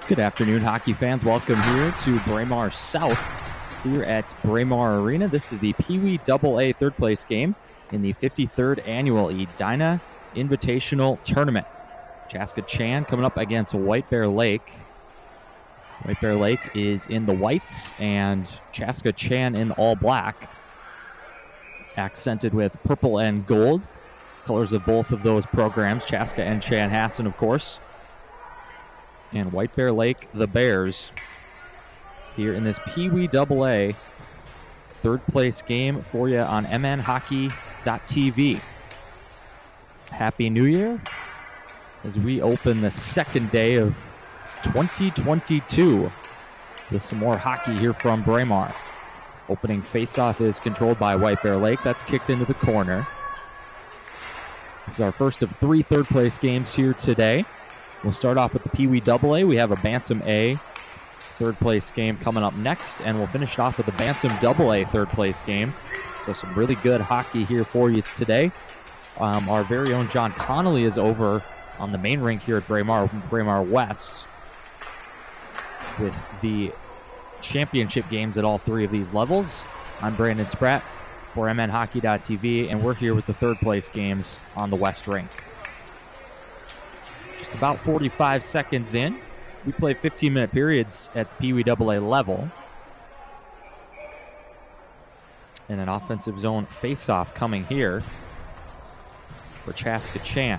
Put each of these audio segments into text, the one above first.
Good afternoon, hockey fans. Welcome here to Braemar South here at Braemar Arena. This is the Pee Wee AA third place game in the 53rd annual Edina Invitational Tournament. Chaska Chan coming up against White Bear Lake. White Bear Lake is in the whites and Chaska Chan in all black, accented with purple and gold. Colors of both of those programs, Chaska and Chanhassen, of course. And White Bear Lake, the Bears, here in this Pee Wee AA third place game for you on mnhockey.tv. Happy New Year as we open the second day of 2022 with some more hockey here from Braemar. Opening faceoff is controlled by White Bear Lake. That's kicked into the corner. This is our first of 3 third place games here today. We'll start off with the Pee Wee AA. We have a Bantam A third place game coming up next, and we'll finish it off with the Bantam AA third place game. So some really good hockey here for you today. Our very own John Connolly is over on the main rink here at Braemar West, with the championship games at all 3 of these levels. I'm Brandon Spratt for mnhockey.tv, and we're here with the third place games on the West rink. Just about 45 seconds in. We play 15-minute periods at the Pee Wee AA level. And an offensive zone face-off coming here for Chaska Chan.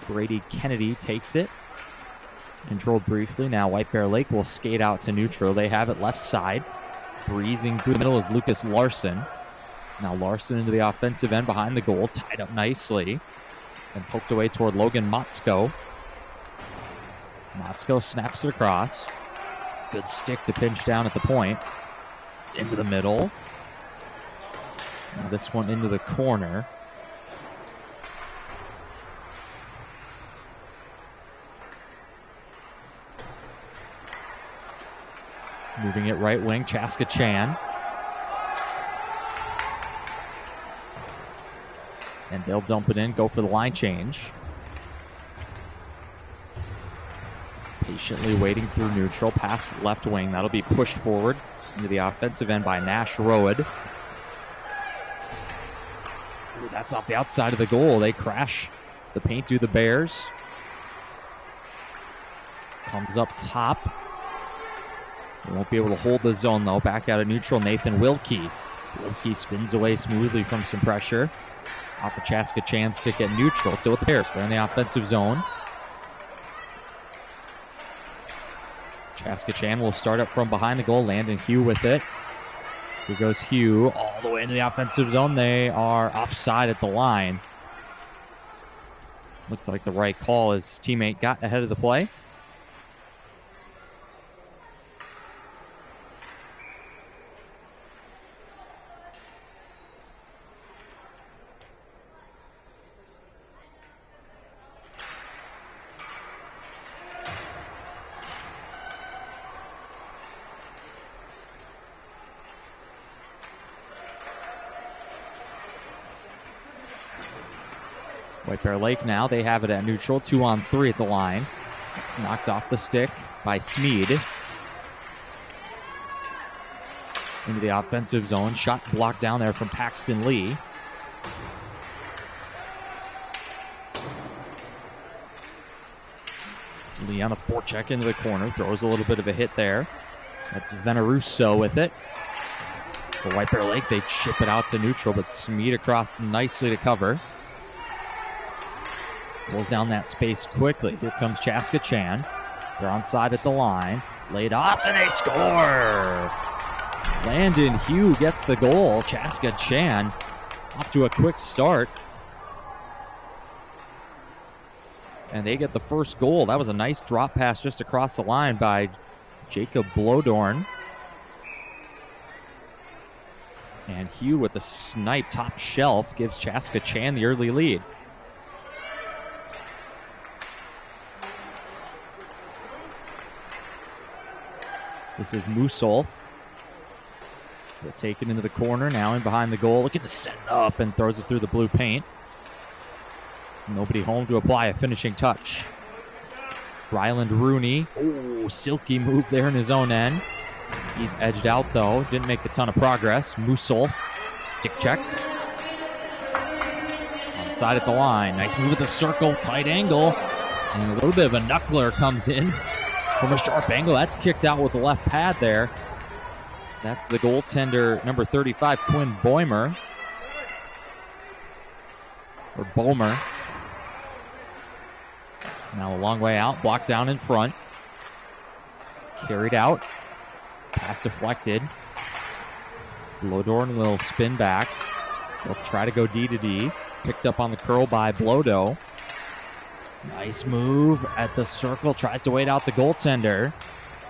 Brady Kennedy takes it. Controlled briefly. Now White Bear Lake will skate out to neutral. They have it left side. Breezing through the middle is Lucas Larson. Now Larson into the offensive end behind the goal. Tied up nicely. And poked away toward Logan Motzko. Motzko snaps it across. Good stick to pinch down at the point. Into the middle. Now this one into the corner. Moving it right wing, Chaska Chan. And they'll dump it in, go for the line change. Patiently waiting through neutral, past left wing. That'll be pushed forward into the offensive end by Nash Road. Ooh, that's off the outside of the goal. They crash the paint, do the Bears. Comes up top. They won't be able to hold the zone, though. Back out of neutral, Nathan Wilkie. Wilkie spins away smoothly from some pressure. Off of Chaska Chan, stick at neutral. Still with the Bears. They're in the offensive zone. Chaska Chan will start up from behind the goal. Landon Hugh with it. Here goes Hugh all the way into the offensive zone. They are offside at the line. Looked like the right call as his teammate got ahead of the play. White Bear Lake now, they have it at neutral, 2-on-3 at the line. It's knocked off the stick by Smead. Into the offensive zone, shot blocked down there from Paxton Lee. Lee on the forecheck into the corner, throws a little bit of a hit there. That's Veneruso with it. For White Bear Lake, they chip it out to neutral, but Smead across nicely to cover. Pulls down that space quickly. Here comes Chaska Chan. They're onside at the line. Laid off, and they score! Landon Hugh gets the goal. Chaska Chan off to a quick start. And they get the first goal. That was a nice drop pass just across the line by Jacob Blodorn. And Hugh with the snipe top shelf gives Chaska Chan the early lead. This is Musolf. He'll take it into the corner, now in behind the goal, looking to set it up and throws it through the blue paint. Nobody home to apply a finishing touch. Ryland Rooney. Oh, silky move there in his own end. He's edged out, though. Didn't make a ton of progress. Musil, stick checked. Onside at the line. Nice move at the circle. Tight angle. And a little bit of a knuckler comes in from a sharp angle. That's kicked out with the left pad there. That's the goaltender, number 35, Quinn Boimer. Or Bomer. Now a long way out. Blocked down in front. Carried out. Pass deflected. Blodorn will spin back. They'll try to go D to D. Picked up on the curl by Blodo. Nice move at the circle. Tries to wait out the goaltender.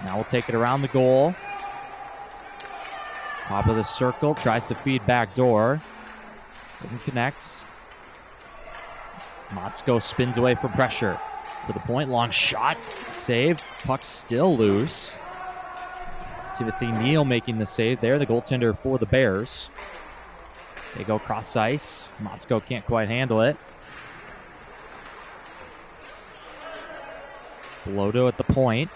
Now we'll take it around the goal. Top of the circle. Tries to feed back door. Doesn't connect. Motzko spins away from pressure. To the point. Long shot. Save. Puck still loose. Timothy Neal making the save there. The goaltender for the Bears. They go cross ice. Motzko can't quite handle it. Blodo at the point.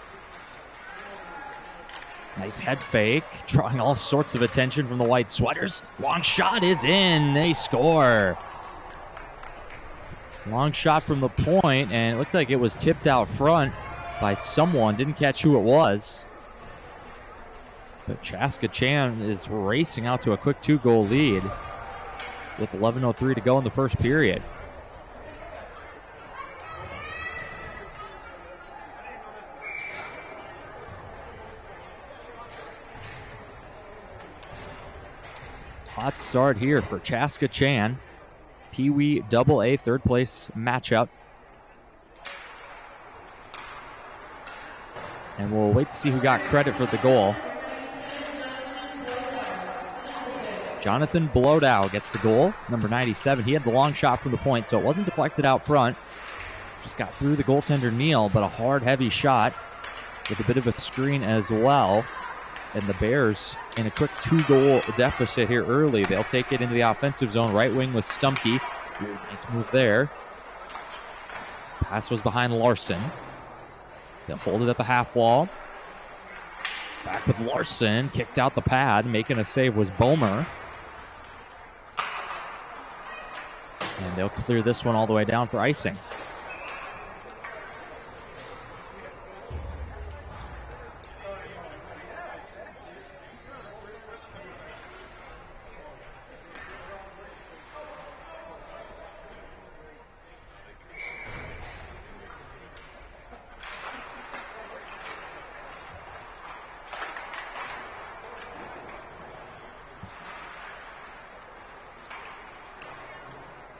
Nice head fake. Drawing all sorts of attention from the white sweaters. Long shot is in. They score. Long shot from the point, and it looked like it was tipped out front by someone. Didn't catch who it was. But Chaska Chan is racing out to a quick 2-goal lead with 11:03 to go in the first period. Hot start here for Chaska Chan. Pee Wee AA third place matchup. And we'll wait to see who got credit for the goal. Jonathan Blodow gets the goal, number 97. He had the long shot from the point, so it wasn't deflected out front. Just got through the goaltender Neal, but a hard, heavy shot with a bit of a screen as well. And the Bears in a quick 2-goal deficit here early. They'll take it into the offensive zone. Right wing with Stumpke. Ooh, nice move there. Pass was behind Larson. They'll hold it at the half wall. Back with Larson. Kicked out the pad. Making a save was Bomer. And they'll clear this one all the way down for icing.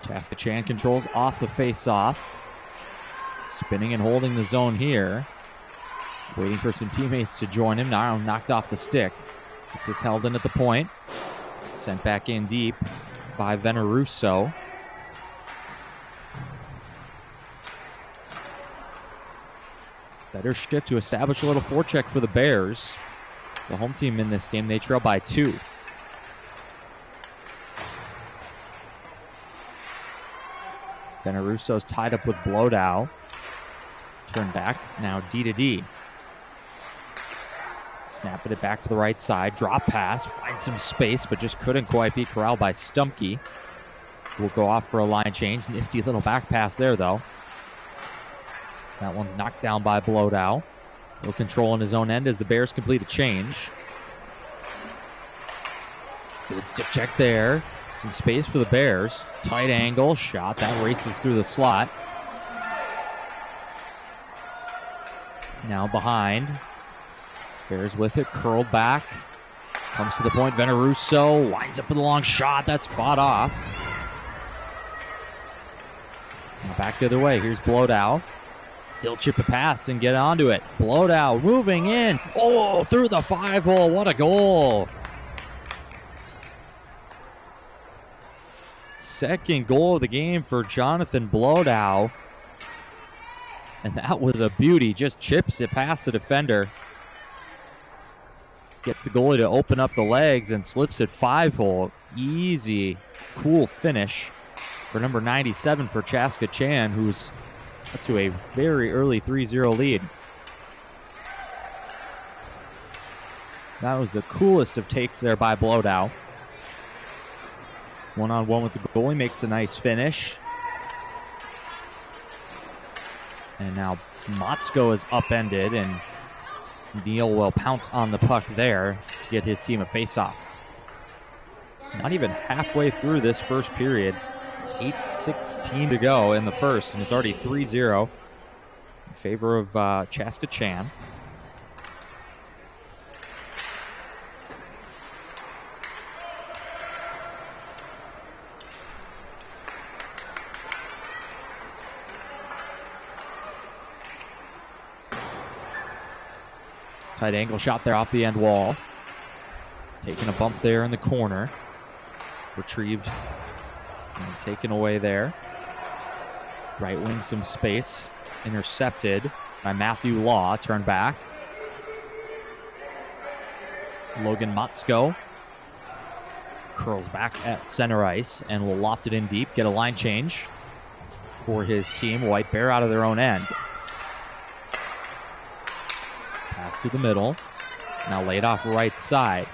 Chaska Chan controls off the face-off. Spinning and holding the zone here. Waiting for some teammates to join him. Now knocked off the stick. This is held in at the point. Sent back in deep by Veneruso. Better shift to establish a little forecheck for the Bears. The home team in this game, they trail by 2. Veneruso's tied up with Blodow. Turn back, now D to D. Snapping it back to the right side. Drop pass, finds some space, but just couldn't quite be corralled by Stumpke. Will go off for a line change. Nifty little back pass there, though. That one's knocked down by Blodow. Little control in his own end as the Bears complete a change. Good stick check there. Some space for the Bears. Tight angle shot. That races through the slot. Now behind. Bears with it. Curled back. Comes to the point. Veneruso lines up for the long shot. That's fought off. Now back the other way. Here's Blodow. He'll chip a pass and get onto it. Blodow moving in. Oh, through the 5-hole. What a goal. Second goal of the game for Jonathan Blodow. And that was a beauty. Just chips it past the defender. Gets the goalie to open up the legs and slips it 5-hole. Easy, cool finish for number 97 for Chaska Chan, who's to a very early 3-0 lead. That was the coolest of takes there by Blowdow. One-on-one with the goalie, makes a nice finish. And now Motzko is upended, and Neal will pounce on the puck there to get his team a face-off. Not even halfway through this first period. 8:16 to go in the first, and it's already 3-0 in favor of Chaska Chan. Tight angle shot there off the end wall. Taking a bump there in the corner. Retrieved and taken away there. Right wing, some space. Intercepted by Matthew Law. Turned back. Logan Motzko curls back at center ice and will loft it in deep. Get a line change for his team. White Bear out of their own end. Pass through the middle. Now laid off right side.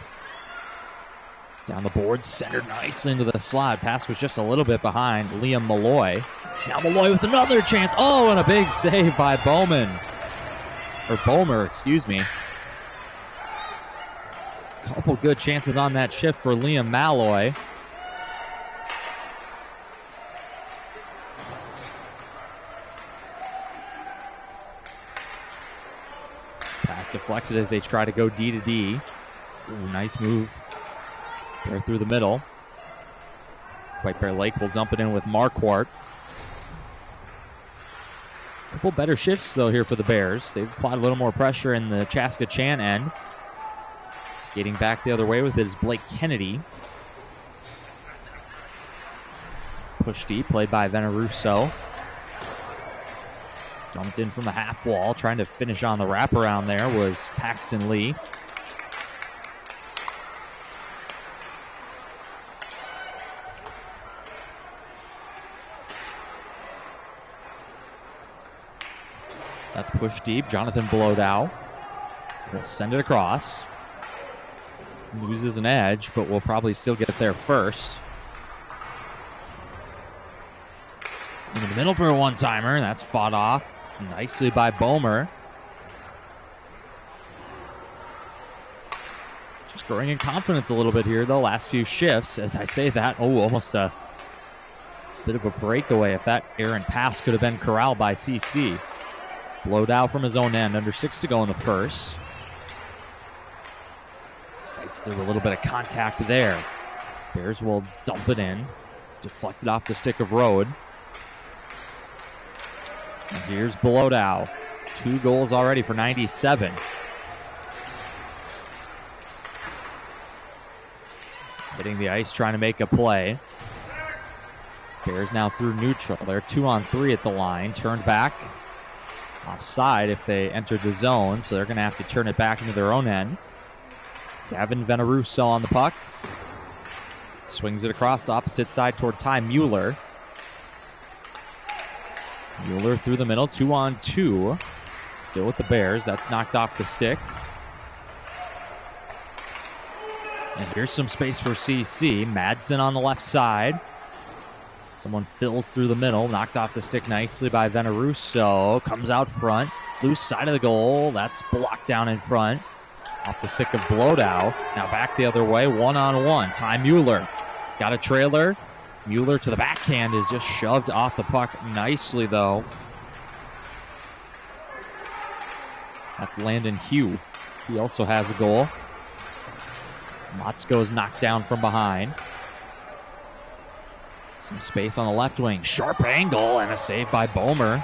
Down the boards, centered nicely into the slot. Pass was just a little bit behind Liam Malloy. Now Malloy with another chance. Oh, and a big save by Bowman. Or Bomer, excuse me. Couple good chances on that shift for Liam Malloy. Pass deflected as they try to go D to D. Ooh, nice move. There through the middle. White Bear Lake will dump it in with Marquardt. Couple better shifts, though, here for the Bears. They've applied a little more pressure in the Chaska Chan end. Skating back the other way with it is Blake Kennedy. It's pushed deep, played by Veneruso. Dumped in from the half wall. Trying to finish on the wraparound there was Paxton Lee. That's pushed deep. Jonathan Blowdow will send it across. Loses an edge, but will probably still get it there first. Into the middle for a one-timer. That's fought off nicely by Bomer. Just growing in confidence a little bit here, though. Last few shifts, as I say that. Oh, almost a bit of a breakaway. If that errant pass could have been corralled by CC. Blowdow from his own end, under 6 to go in the first. Fights through a little bit of contact there. Bears will dump it in. Deflected off the stick of Rode. And here's Blowdow. 2 goals already for 97. Hitting the ice, trying to make a play. Bears now through neutral. They're 2-on-3 at the line. Turned back. Offside if they entered the zone, so they're going to have to turn it back into their own end. Gavin Veneruso on the puck. Swings it across the opposite side toward Ty Mueller. Mueller through the middle, 2-on-2. Still with the Bears. That's knocked off the stick. And here's some space for CC. Madsen on the left side. Someone fills through the middle, knocked off the stick nicely by Veneruso. Comes out front, loose side of the goal. That's blocked down in front. Off the stick of Blowdow. Now back the other way, 1-on-1. Ty Mueller got a trailer. Mueller to the backhand is just shoved off the puck nicely, though. That's Landon Hugh. He also has a goal. Motzko is knocked down from behind. Some space on the left wing. Sharp angle and a save by Bomer.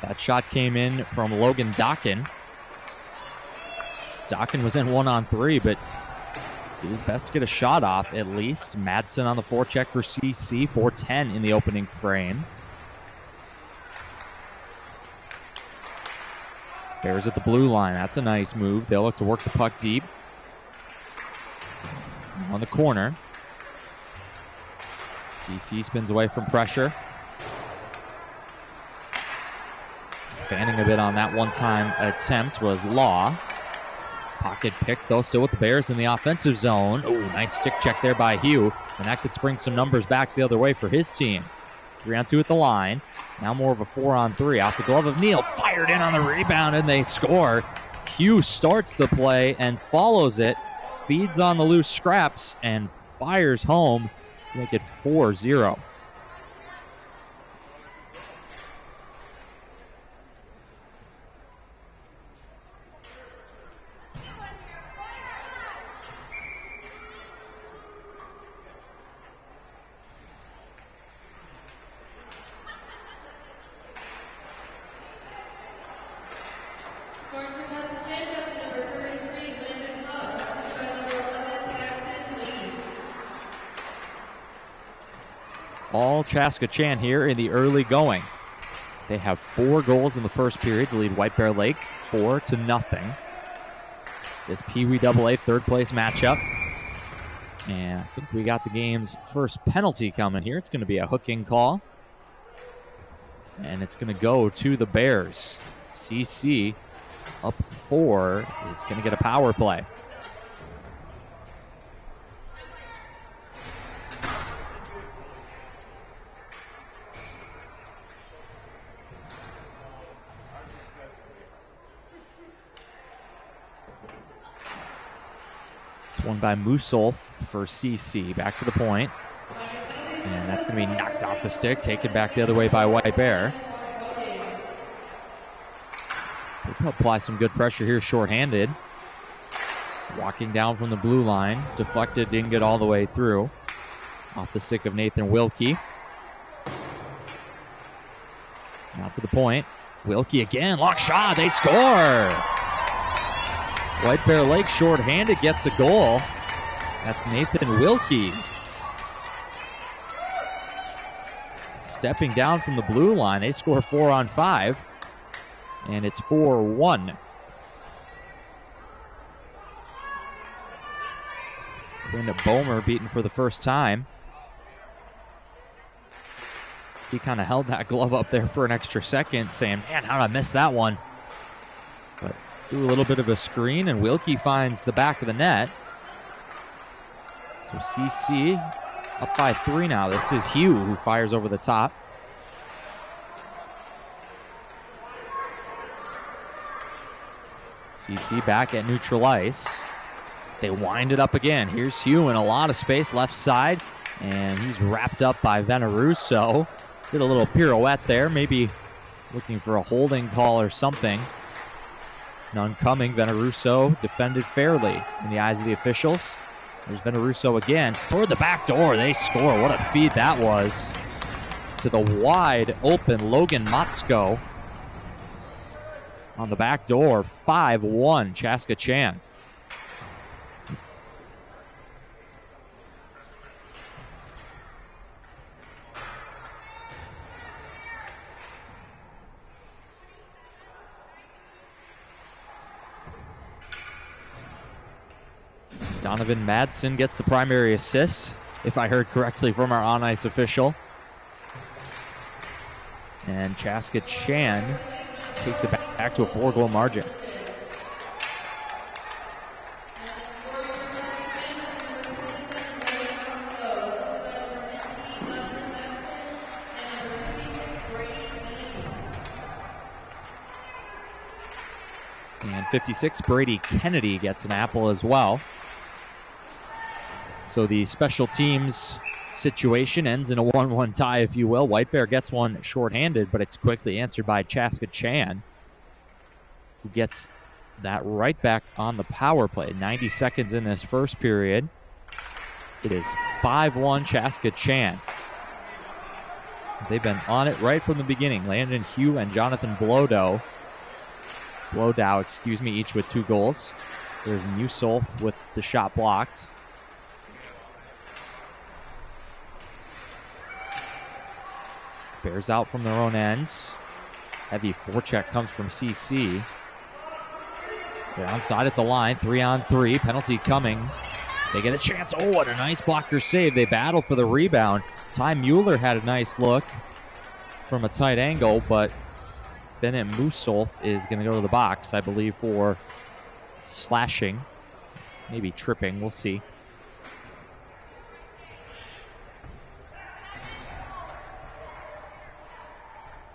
That shot came in from Logan Dockin. Dockin was in 1-on-3, but did his best to get a shot off at least. Madsen on the forecheck for CC. 4:10 in the opening frame. Bears at the blue line. That's a nice move. They'll look to work the puck deep. On the corner. CC spins away from pressure. Fanning a bit on that one-time attempt was Law. Pocket picked, though, still with the Bears in the offensive zone. Oh, nice stick check there by Hugh. And that could spring some numbers back the other way for his team. 3-on-2 at the line. Now more of a 4-on-3. Off the glove of Neal. Fired in on the rebound, and they score. Hugh starts the play and follows it. Feeds on the loose scraps and fires home to make it 4-0. All Chaska-Chan here in the early going. They have 4 goals in the first period to lead White Bear Lake 4-0. This Pee Wee AA third place matchup. And I think we got the game's first penalty coming here. It's going to be a hooking call. And it's going to go to the Bears. CC up 4 is going to get a power play. Won by Musolf for CC. Back to the point. And that's going to be knocked off the stick, taken back the other way by White Bear. They can apply some good pressure here, shorthanded. Walking down from the blue line. Deflected, didn't get all the way through. Off the stick of Nathan Wilkie. Now to the point. Wilkie again, long shot, they score! White Bear Lake short-handed gets a goal. That's Nathan Wilkie. Stepping down from the blue line, they score 4-on-5. And it's 4-1. Quinn Bomer beaten for the first time. He kind of held that glove up there for an extra second, saying, man, how did I miss that one? But threw a little bit of a screen, and Wilkie finds the back of the net. So CC up by 3 now. This is Hugh who fires over the top. CC back at neutral ice. They wind it up again. Here's Hugh in a lot of space left side, and he's wrapped up by Veneruso. Did a little pirouette there, maybe looking for a holding call or something. None coming. Veneruso defended fairly in the eyes of the officials. There's Veneruso again. Toward the back door, they score. What a feed that was to the wide open Logan Matsko. On the back door, 5-1 Chaska-Chan. Donovan Madsen gets the primary assist, if I heard correctly from our on-ice official. And Chaska-Chan takes it back to a 4-goal margin. And 56, Brady Kennedy gets an apple as well. So the special teams situation ends in a 1-1 tie, if you will. White Bear gets one shorthanded, but it's quickly answered by Chaska-Chan, who gets that right back on the power play. 90 seconds in this first period. It is 5-1 Chaska-Chan. They've been on it right from the beginning. Landon Hugh and Jonathan Blodow, each with 2 goals. There's Musolf with the shot blocked. Bears out from their own ends. Heavy forecheck comes from CC. They're onside at the line, 3-on-3. Penalty coming. They get a chance. Oh, what a nice blocker save. They battle for the rebound. Ty Mueller had a nice look from a tight angle, but Bennett Musolf is going to go to the box, I believe, for slashing, maybe tripping. We'll see.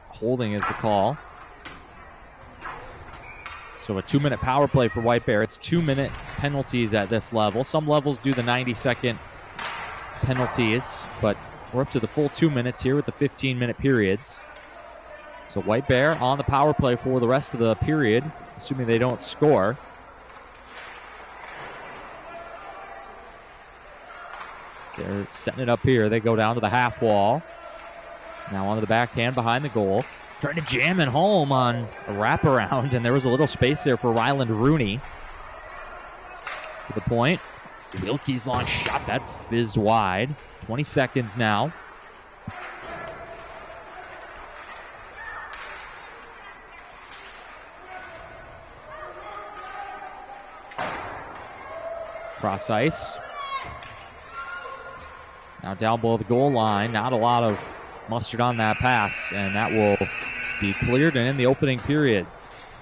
Holding is the call. So a 2-minute power play for White Bear. It's 2-minute penalties at this level. Some levels do the 90-second penalties, but we're up to the full 2 minutes here with the 15-minute periods. So White Bear on the power play for the rest of the period, assuming they don't score. They're setting it up here. They go down to the half wall. Now onto the backhand behind the goal. Trying to jam it home on a wraparound, and there was a little space there for Ryland Rooney. To the point. Wilkie's long shot, that fizzed wide. 20 seconds now. Cross ice. Now down below the goal line. Not a lot of mustard on that pass, and that will be cleared and in the opening period.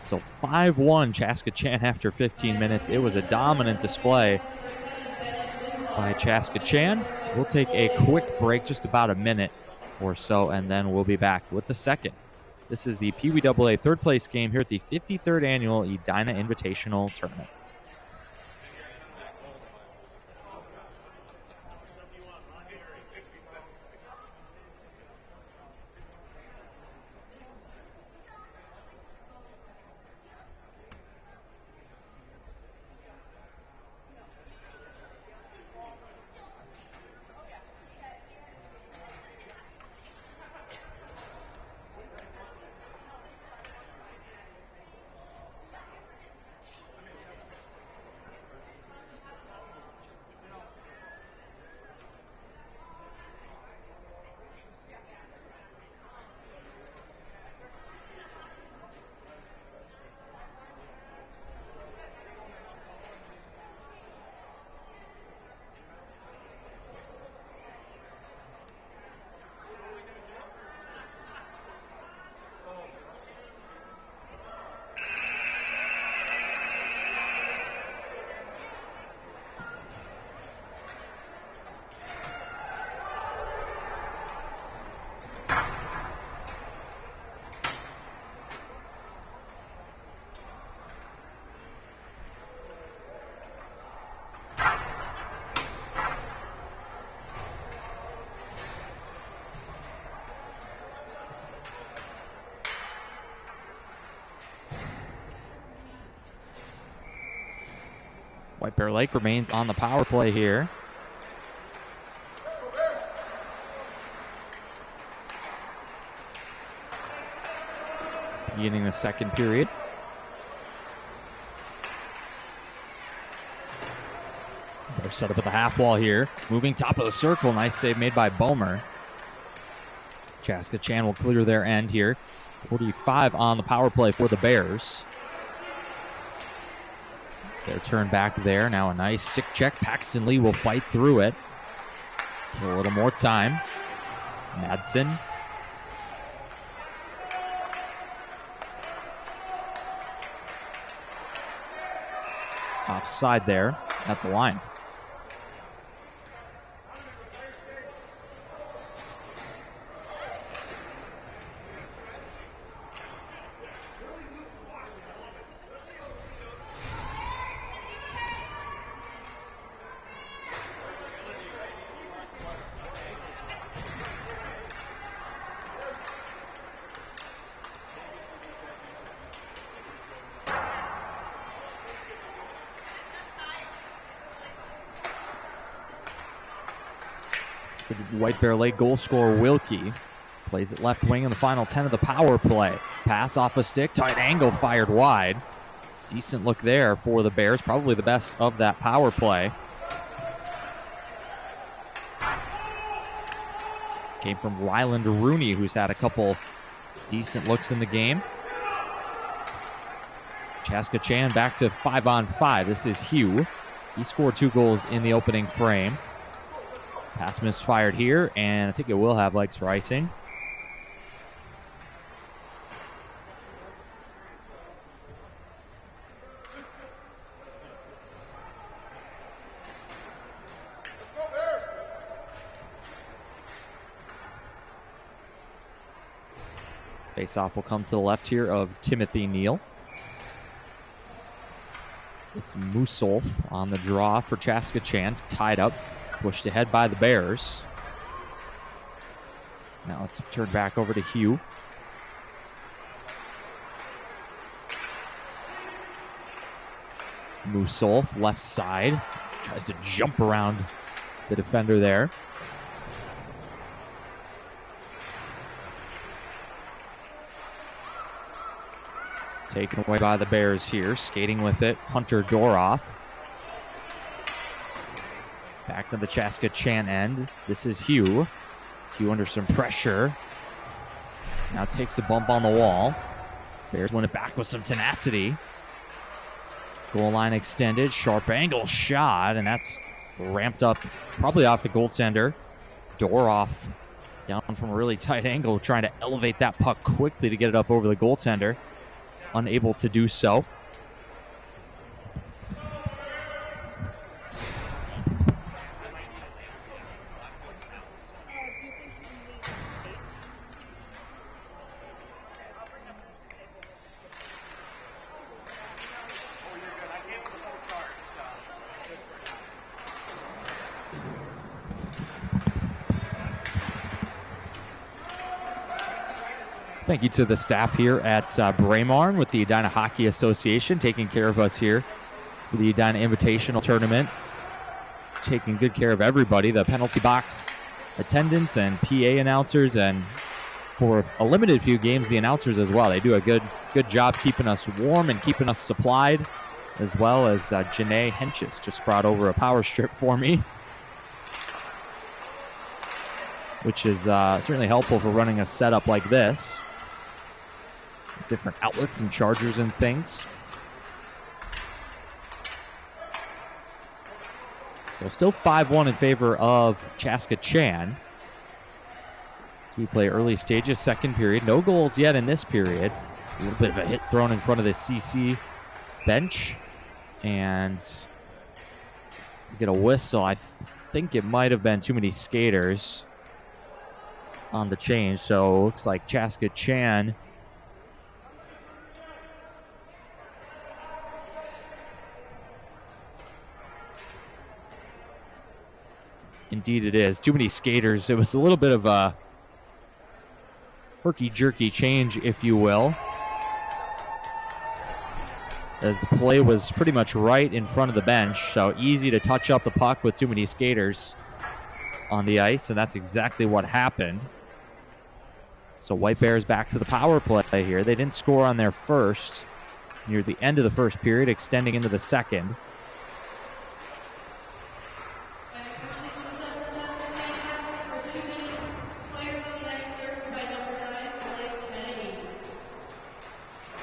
So 5-1 Chaska-Chan after 15 minutes. It was a dominant display by Chaska-Chan. We'll take a quick break, just about a minute or so, and then we'll be back with the second. This is the Pee Wee AA third place game here at the 53rd annual Edina Invitational Tournament. White Bear Lake remains on the power play here. Beginning the second period. They're set up at the half wall here. Moving top of the circle. Nice save made by Bomer. Chaska-Chan will clear their end here. 45 on the power play for the Bears. Their turn back there. Now a nice stick check. Paxton Lee will fight through it. Kill a little more time. Madsen. Offside there at the line. The White Bear Lake goal scorer Wilkie plays it left wing in the final 10 of the power play. Pass off a stick, tight angle, fired wide. Decent look there for the Bears, probably the best of that power play. Came from Ryland Rooney, who's had a couple decent looks in the game. Chaska-Chan back to 5-on-5. This is Hugh. He scored 2 goals in the opening frame. Pass misfired here, and I think it will have legs for icing. Face-off will come to the left here of Timothy Neal. It's Musolf on the draw for Chaska Chan, tied up, pushed ahead by the Bears. Now it's turned back over to Hugh. Musolf, left side, tries to jump around the defender there. Taken away by the Bears here, skating with it, Hunter Doroff. Back to the Chaska Chan end. This is Hugh. Hugh under some pressure. Now takes a bump on the wall. Bears win it back with some tenacity. Goal line extended, sharp angle shot, and that's ramped up probably off the goaltender. Doroff down from a really tight angle, trying to elevate that puck quickly to get it up over the goaltender. Unable to do so. Thank you to the staff here at Braemar with the Edina Hockey Association, taking care of us here for the Edina Invitational Tournament. Taking good care of everybody, the penalty box attendants and PA announcers, and for a limited few games, the announcers as well. They do a good job keeping us warm and keeping us supplied, as well as Janae Henches just brought over a power strip for me, which is certainly helpful for running a setup like this. Different outlets and chargers and things. So still 5-1 in favor of Chaska Chan. As we play early stages, second period. No goals yet in this period. A little bit of a hit thrown in front of the CC bench. And we get a whistle. I think it might have been too many skaters on the change. So it looks like Chaska Chan Indeed it is. Too many skaters. It was a little bit of a herky-jerky change, if you will, as the play was pretty much right in front of the bench, so easy to touch up the puck with too many skaters on the ice, and that's exactly what happened. So White Bears back to the power play here. They didn't score on their first near the end of the first period, extending into the second.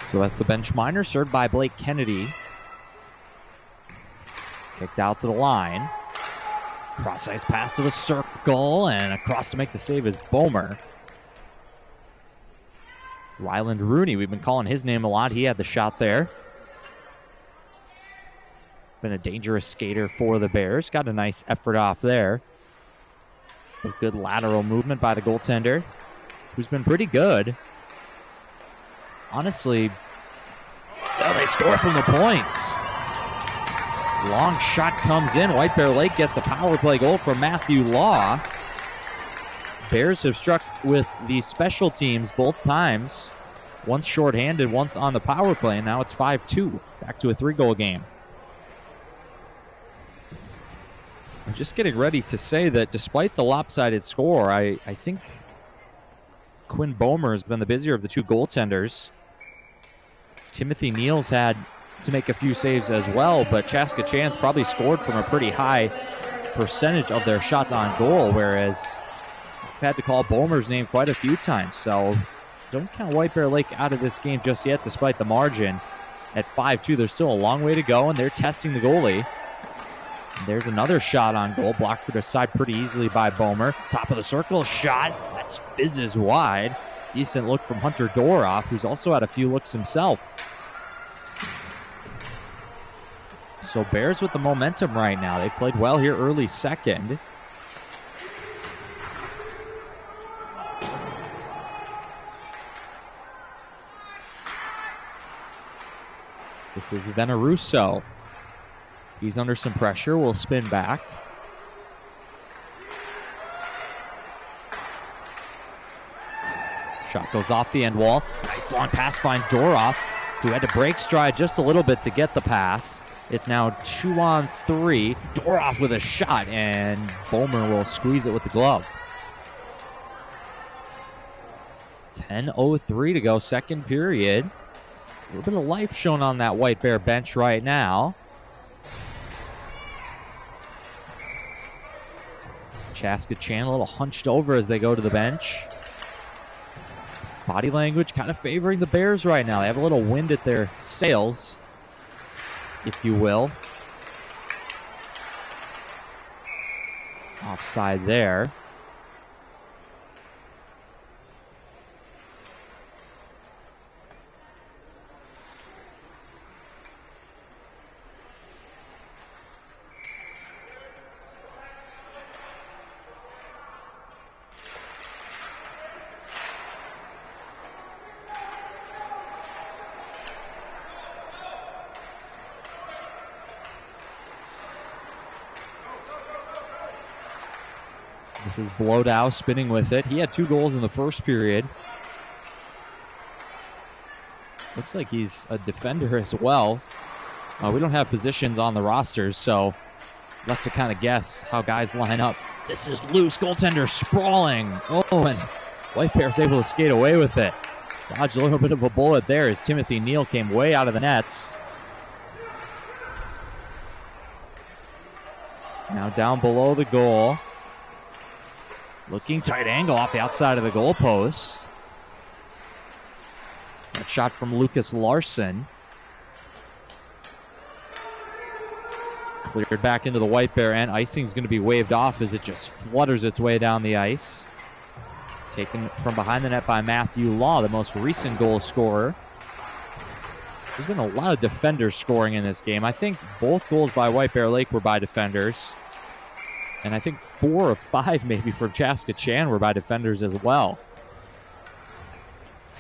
So that's the bench minor, served by Blake Kennedy. Kicked out to the line. Cross-ice pass to the circle, and across to make the save is Bomer. Ryland Rooney, we've been calling his name a lot. He had the shot there. Been a dangerous skater for the Bears. Got a nice effort off there. A good lateral movement by the goaltender, who's been pretty good. Honestly, they score from the point. Long shot comes in. White Bear Lake gets a power play goal from Matthew Law. Bears have struck with the special teams both times. Once shorthanded, once on the power play, and now it's 5-2. Back to a 3-goal game. I'm just getting ready to say that despite the lopsided score, I think Quinn Bomer has been the busier of the two goaltenders. Timothy Neal's had to make a few saves as well, but Chaska Chan's probably scored from a pretty high percentage of their shots on goal, whereas I've had to call Bomer's name quite a few times. So don't count White Bear Lake out of this game just yet, despite the margin. At 5-2, there's still a long way to go, and they're testing the goalie. And there's another shot on goal, blocked to the side pretty easily by Bomer. Top of the circle shot, that's fizzes wide. Decent look from Hunter Doroff, who's also had a few looks himself. So Bears with the momentum right now. They've played well here early second. This is Veneruso. He's under some pressure. Will spin back. Shot goes off the end wall. Nice long pass finds Doroff, who had to break stride just a little bit to get the pass. It's now 2-on-3. Doroff with a shot, and Bomer will squeeze it with the glove. 10:03 to go, second period. A little bit of life shown on that White Bear bench right now. Chaska Chan a little hunched over as they go to the bench. Body language kind of favoring the Bears right now. They have a little wind at their sails, if you will. Offside there. This is Blodow spinning with it. He had 2 goals in the first period. Looks like he's a defender as well. We don't have positions on the rosters, so left to kind of guess how guys line up. This is loose. Goaltender sprawling. Oh, and White Bear's able to skate away with it. Dodged a little bit of a bullet there as Timothy Neal came way out of the nets. Now down below the goal. Looking tight angle off the outside of the goalpost. That shot from Lucas Larson. Cleared back into the White Bear end. Icing's going to be waved off as it just flutters its way down the ice. Taken from behind the net by Matthew Law, the most recent goal scorer. There's been a lot of defenders scoring in this game. I think both goals by White Bear Lake were by defenders. And I think 4 or 5 maybe from Chaska Chan were by defenders as well.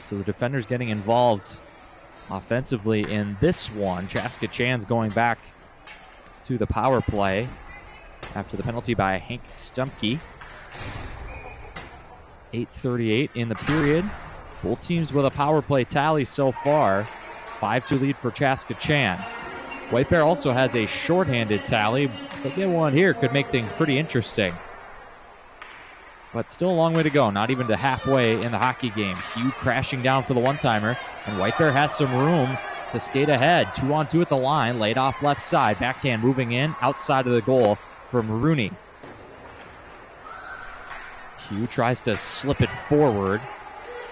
So the defenders getting involved offensively in this one. Chaska Chan's going back to the power play after the penalty by Hank Stumpke. 8:38 in the period. Both teams with a power play tally so far. 5-2 lead for Chaska Chan. White Bear also has a shorthanded tally. If they get one here, could make things pretty interesting. But still a long way to go, not even to halfway in the hockey game. Hugh crashing down for the one-timer, and White Bear has some room to skate ahead. 2-on-2 at the line, laid off left side. Backhand moving in, outside of the goal from Rooney. Hugh tries to slip it forward.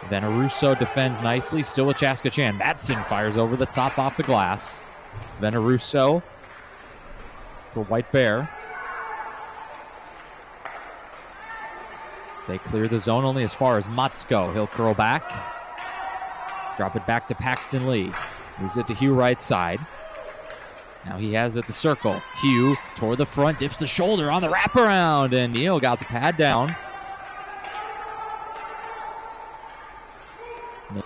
Veneruso defends nicely, still with Chaska Chan. Madsen fires over the top off the glass. Veneruso for White Bear. They clear the zone only as far as Matsko. He'll curl back. Drop it back to Paxton Lee. Moves it to Hugh right side. Now he has it at the circle. Hugh toward the front, dips the shoulder on the wraparound, and Neal got the pad down.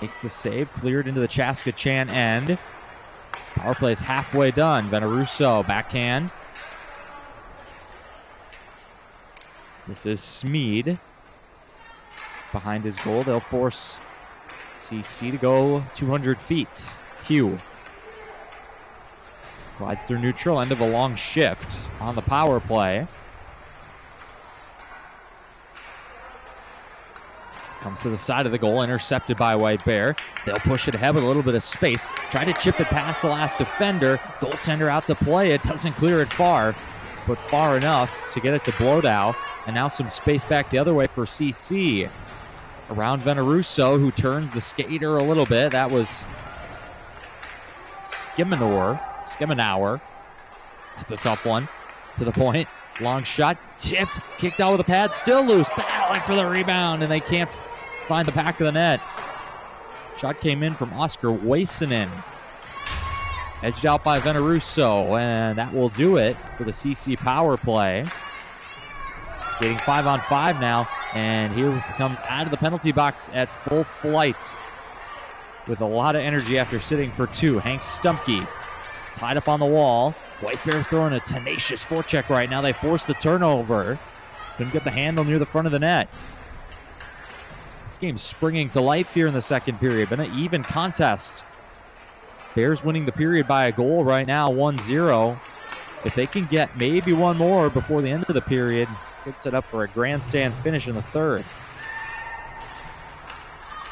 Makes the save, cleared into the Chaska Chan end. Power play is halfway done. Veneruso, backhand. This is Smead. Behind his goal, they'll force CC to go 200 feet. Hugh glides through neutral, end of a long shift on the power play. Comes to the side of the goal, intercepted by White Bear. They'll push it ahead with a little bit of space. Try to chip it past the last defender. Goaltender out to play it. Doesn't clear it far, but far enough to get it to Blodow. And now some space back the other way for CC. Around Veneruso, who turns the skater a little bit. That was Skemenauer. That's a tough one. To the point. Long shot. Tipped. Kicked out with a pad. Still loose. Battling for the rebound, and they can't find the back of the net. Shot came in from Oscar Waisinen. Edged out by Veneruso, and that will do it for the CC power play. Skating 5-on-5 now, and here comes out of the penalty box at full flight with a lot of energy after sitting for 2. Hank Stumpke tied up on the wall. White Bear throwing a tenacious forecheck right now. They force the turnover. Couldn't get the handle near the front of the net. This game's springing to life here in the second period. Been an even contest. Bears winning the period by a goal right now, 1-0. If they can get maybe one more before the end of the period, could set up for a grandstand finish in the third.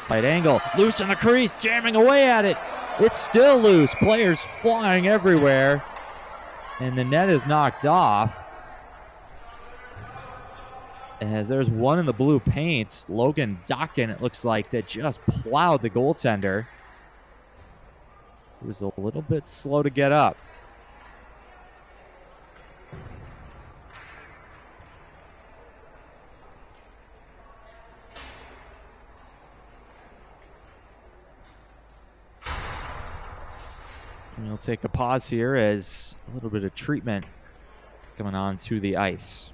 Tight angle, loose in the crease, jamming away at it. It's still loose. Players flying everywhere. And the net is knocked off. As there's one in the blue paint, Logan Dockin, it looks like, that just plowed the goaltender. He was a little bit slow to get up. And we'll take a pause here as a little bit of treatment coming on to the ice.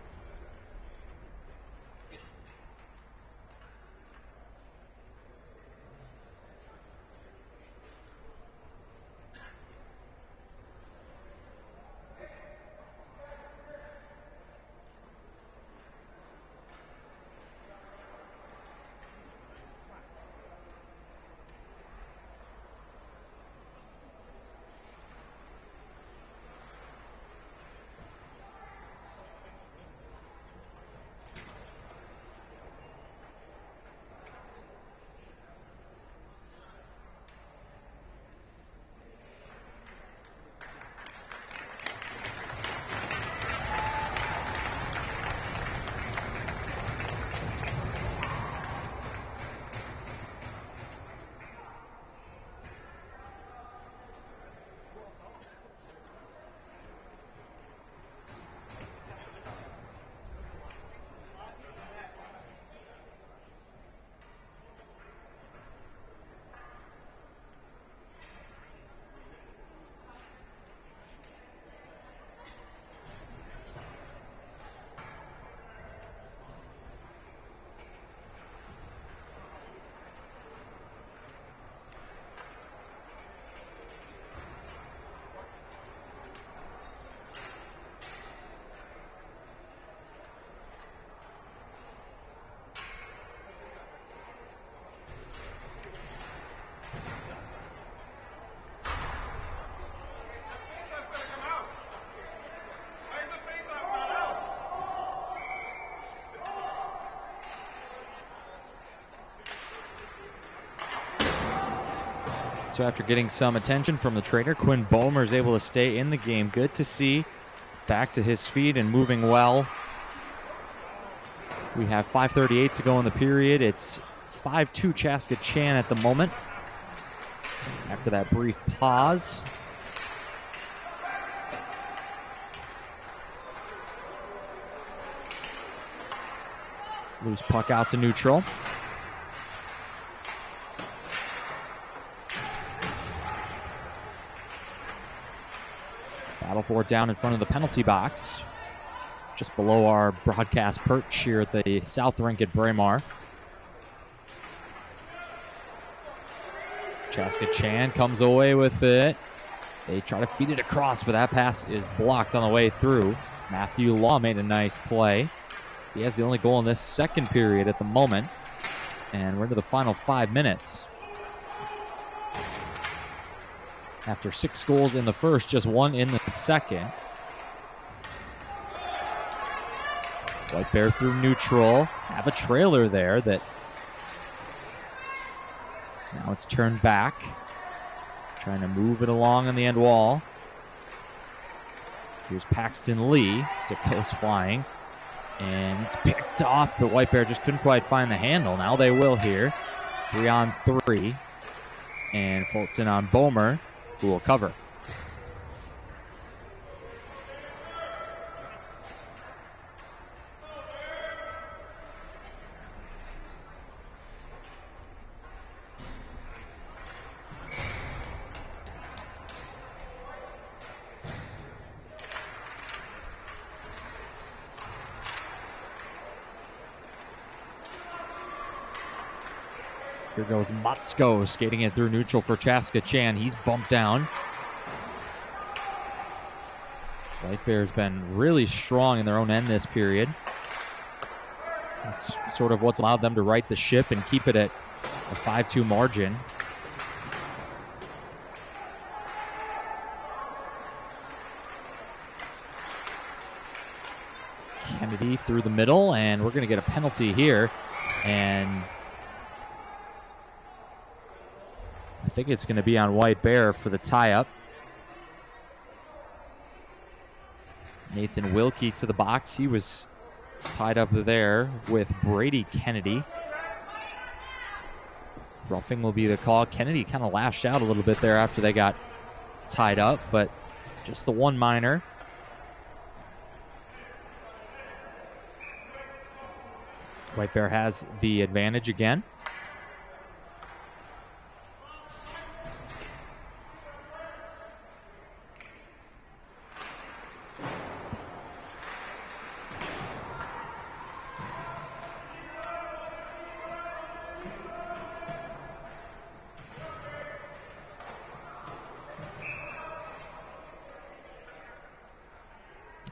So after getting some attention from the trainer, Quinn Bomer is able to stay in the game. Good to see. Back to his feet and moving well. We have 5:38 to go in the period. It's 5-2 Chaska Chan at the moment. After that brief pause. Loose puck out to neutral. Battle for it down in front of the penalty box, just below our broadcast perch here at the South Rink at Braemar. Chaska Chan comes away with it. They try to feed it across, but that pass is blocked on the way through. Matthew Law made a nice play. He has the only goal in this second period at the moment, and we're into the final 5 minutes. After 6 goals in the first, just 1 in the second. White Bear through neutral. Have a trailer there that now it's turned back. Trying to move it along on the end wall. Here's Paxton Lee. Stick goes flying. And it's picked off, but White Bear just couldn't quite find the handle. Now they will here. 3-on-3. And Fulton on Bomer, who will cover. Here goes Matsko skating it through neutral for Chaska Chan. He's bumped down. White Bear's been really strong in their own end this period. That's sort of what's allowed them to right the ship and keep it at a 5-2 margin. Kennedy through the middle, and we're going to get a penalty here. And I think it's going to be on White Bear for the tie-up. Nathan Wilkie to the box. He was tied up there with Brady Kennedy. Roughing will be the call. Kennedy kind of lashed out a little bit there after they got tied up, but just the one minor. White Bear has the advantage again.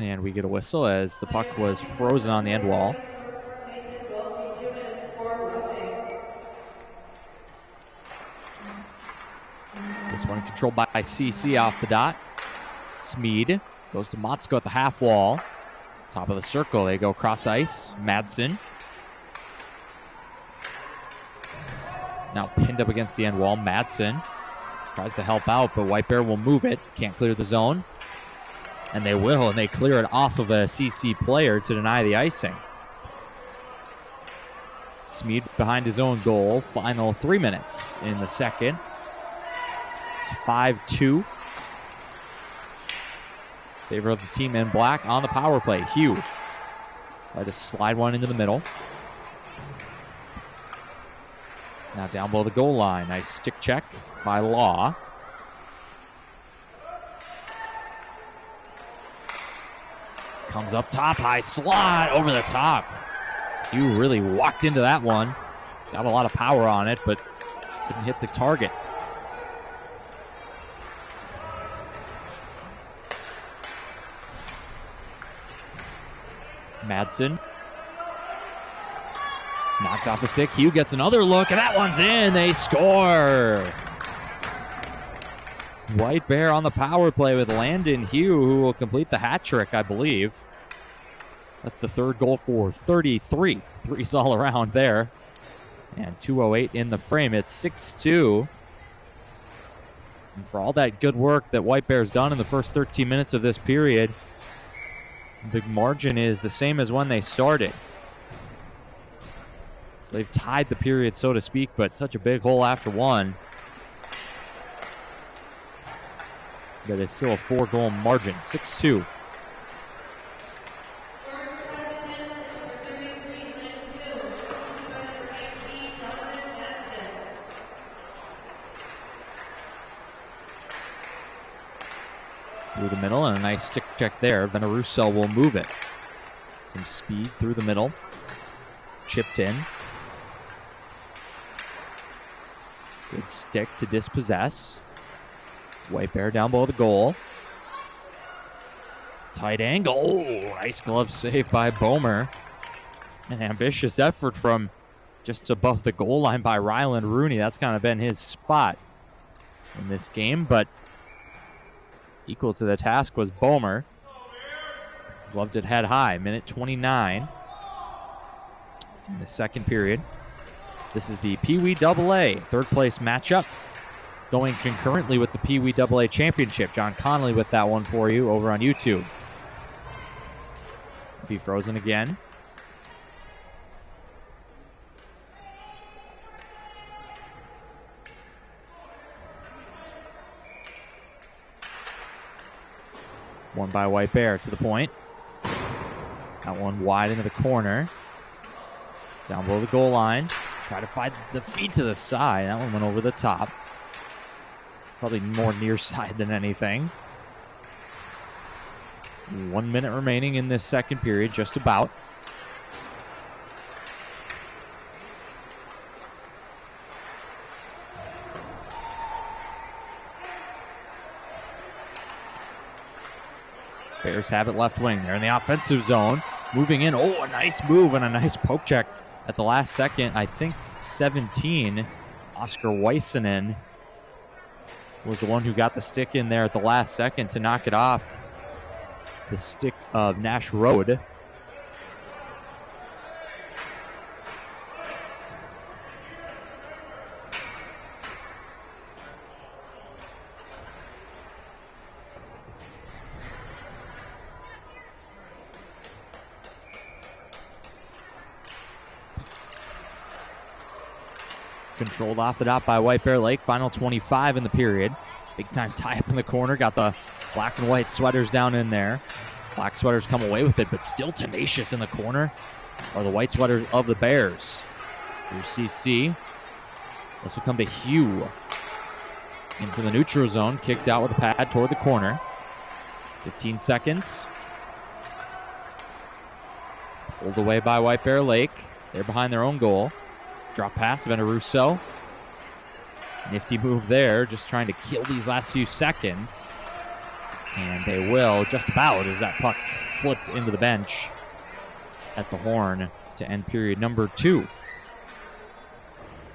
And we get a whistle as the puck was frozen on the end wall. This one controlled by CC off the dot. Smeed goes to Motsko at the half wall. Top of the circle, they go cross ice. Madsen. Now pinned up against the end wall. Madsen tries to help out, but White Bear will move it. Can't clear the zone. And they will, and they clear it off of a CC player to deny the icing. Smeed behind his own goal. Final 3 minutes in the second. It's 5-2. Favor of the team in black on the power play. Hugh tried to slide one into the middle. Now down below the goal line. Nice stick check by Law. Comes up top, high slot, over the top. Hugh really walked into that one. Got a lot of power on it, but couldn't hit the target. Madsen. Knocked off a stick. Hugh gets another look, and that one's in. They score. White Bear on the power play with Landon Hugh, who will complete the hat trick, I believe. That's the third goal for 33. Threes all around there. And 2:08 in the frame. It's 6-2. And for all that good work that White Bear's done in the first 13 minutes of this period, the margin is the same as when they started. So they've tied the period, so to speak, but such a big hole after one. But it's still a 4-goal margin, 6-2. Through the middle, and a nice stick check there. Veneruso will move it. Some speed through the middle. Chipped in. Good stick to dispossess. White Bear down below the goal. Tight angle. Oh, nice glove save by Bomer. An ambitious effort from just above the goal line by Ryland Rooney. That's kind of been his spot in this game, but equal to the task was Bomer. Gloved it head high. Minute 29 in the second period. This is the Pee Wee AA third place matchup, going concurrently with the Pee Wee AA Championship. John Connolly with that one for you over on YouTube. Be frozen again. One by White Bear to the point. That one wide into the corner. Down below the goal line. Try to find the feed to the side. That one went over the top. Probably more near side than anything. 1 minute remaining in this second period, just about. Bears have it left wing. They're in the offensive zone. Moving in. Oh, a nice move and a nice poke check at the last second. I think 17, Oscar Weissenen, was the one who got the stick in there at the last second to knock it off the stick of Nash Road. Controlled off the dot by White Bear Lake. Final 25 in the period. Big time tie up in the corner. Got the black and white sweaters down in there. Black sweaters come away with it, but still tenacious in the corner are the white sweaters of the Bears. Here's CC. This will come to Hugh. In from the neutral zone. Kicked out with a pad toward the corner. 15 seconds. Pulled away by White Bear Lake. They're behind their own goal. Drop pass, Veneruso. Nifty move there, just trying to kill these last few seconds. And they will just about as that puck flipped into the bench at the horn to end period number 2.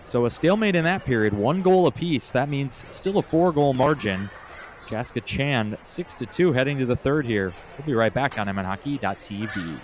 So a stalemate in that period, 1 goal apiece. That means still a 4-goal margin. Chaska Chan 6-2 heading to the third here. We'll be right back on MNHockey.tv.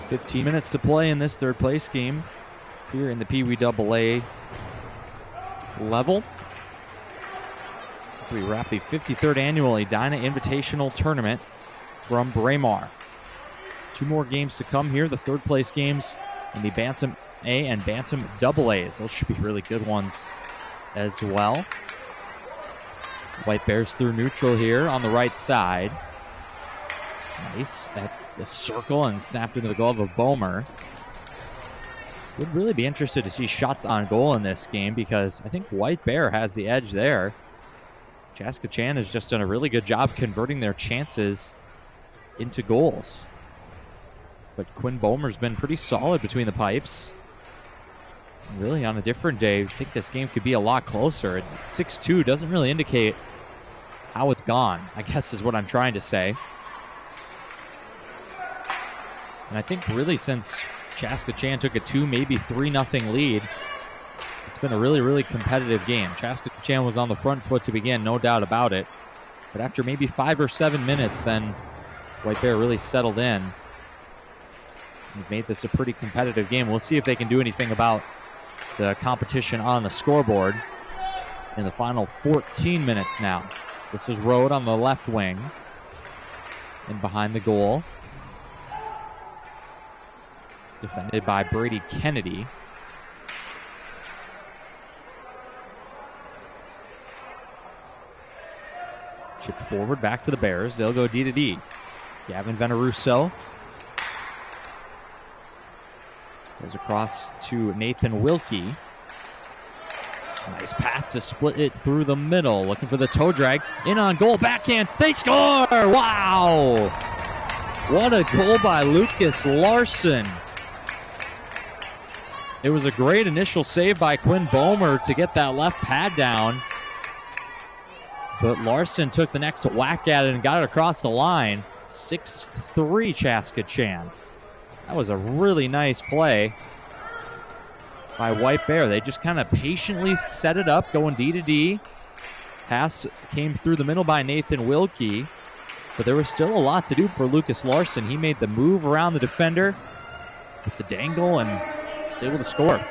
$15 minutes to play in this third place game here in the Pee Wee AA level. As we wrap the 53rd annual Edina Invitational Tournament from Braemar. 2 more games to come here. The third place games in the Bantam A and Bantam AAs. Those should be really good ones as well. White Bears through neutral here on the right side. Nice at the circle and snapped into the glove of Bomer. Would really be interested to see shots on goal in this game because I think White Bear has the edge there. Chaska Chan has just done a really good job converting their chances into goals. But Quinn Bomer's been pretty solid between the pipes. Really on a different day, I think this game could be a lot closer. 6-2 doesn't really indicate how it's gone, I guess is what I'm trying to say. And I think really since Chaska Chan took a 2, maybe 3-0 lead, it's been a really, really competitive game. Chaska Chan was on the front foot to begin, no doubt about it. But after maybe 5 or 7 minutes, then White Bear really settled in. They've made this a pretty competitive game. We'll see if they can do anything about the competition on the scoreboard in the final 14 minutes now. This is Road on the left wing and behind the goal. Defended by Brady Kennedy. Chipped forward, back to the Bears. They'll go D to D. Gavin Veneruso goes across to Nathan Wilkie. Nice pass to split it through the middle. Looking for the toe drag. In on goal, backhand. They score! Wow! What a goal by Lucas Larson. It was a great initial save by Quinn Bomer to get that left pad down. But Larson took the next whack at it and got it across the line. 6-3 Chaska Chan. That was a really nice play by White Bear. They just kind of patiently set it up, going D to D. Pass came through the middle by Nathan Wilkie, but there was still a lot to do for Lucas Larson. He made the move around the defender with the dangle and was able to score.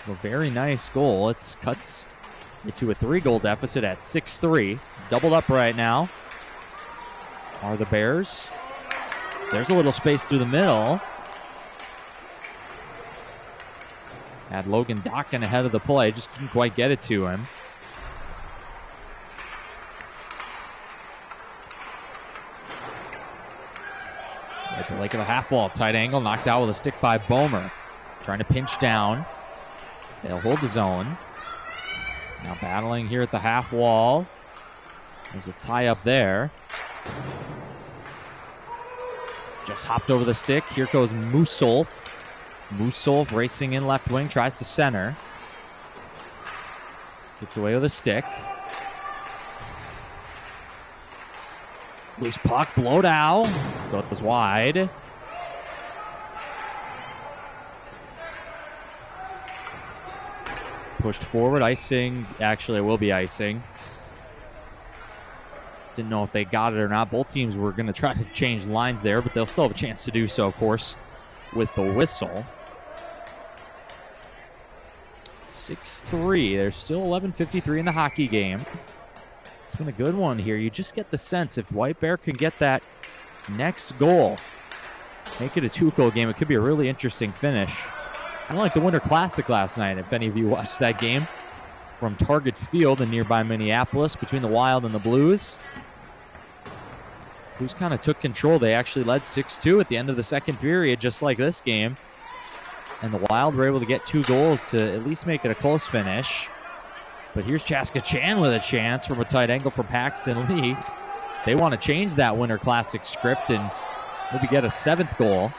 A very nice goal. It cuts it to a 3-goal deficit at 6-3. Doubled up right now are the Bears. There's a little space through the middle. Had Logan Dockin ahead of the play. Just couldn't quite get it to him. At the lake of the half wall. Tight angle. Knocked out with a stick by Bomer. Trying to pinch down. They'll hold the zone. Now battling here at the half wall. There's a tie up there. Just hopped over the stick. Here goes Musolf. Musolf racing in left wing. Tries to center. Kicked away with a stick. Loose puck. Blowed goes wide. Pushed forward, icing. Actually, it will be icing. Didn't know if they got it or not. Both teams were going to try to change lines there, but they'll still have a chance to do so, of course, with the whistle. 6-3. There's still 11:53 in the hockey game. It's been a good one here. You just get the sense if White Bear can get that next goal, make it a 2-goal game, it could be a really interesting finish. Kind of like the Winter Classic last night, if any of you watched that game from Target Field in nearby Minneapolis between the Wild and the Blues. Blues kind of took control. They actually led 6-2 at the end of the second period, just like this game. And the Wild were able to get 2 goals to at least make it a close finish. But here's Chaska Chan with a chance from a tight angle from Paxton Lee. They want to change that Winter Classic script and maybe get a 7th goal